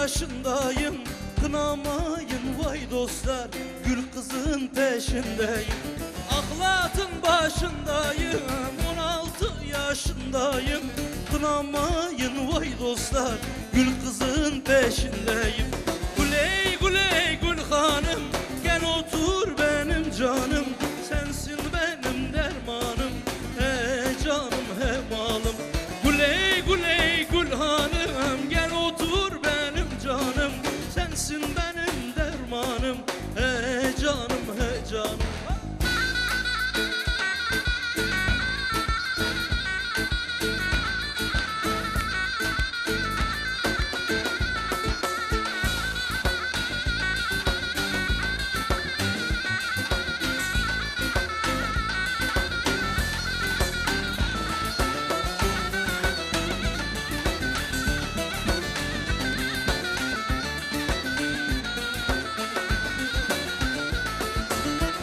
yaşındayım, kınamayın vay dostlar, gül kızın peşindeyim. Ahlatın başındayım, 16 yaşındayım, kınamayın vay dostlar, gül kızın peşindeyim. Güley güley gül hanım, gel otur benim canım, sensin benim dermanım, he canım he malım. Güley güley gül hanım, gel otur benim canım, sensin benim dermanım, he canım he canım.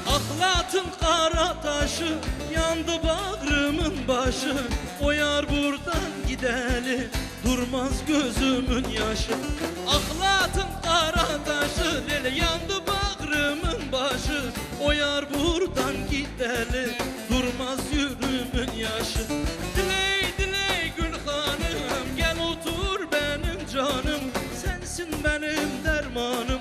Ahlatın kara taşı yandı bağrımın başı, o yar buradan gideli durmaz gözümün yaşı. Ahlatın kara taşı lele yandı bağrımın başı, o yar buradan gideli durmaz yürümün yaşı. Diley diley gül hanım, gel otur benim canım, sensin benim dermanım,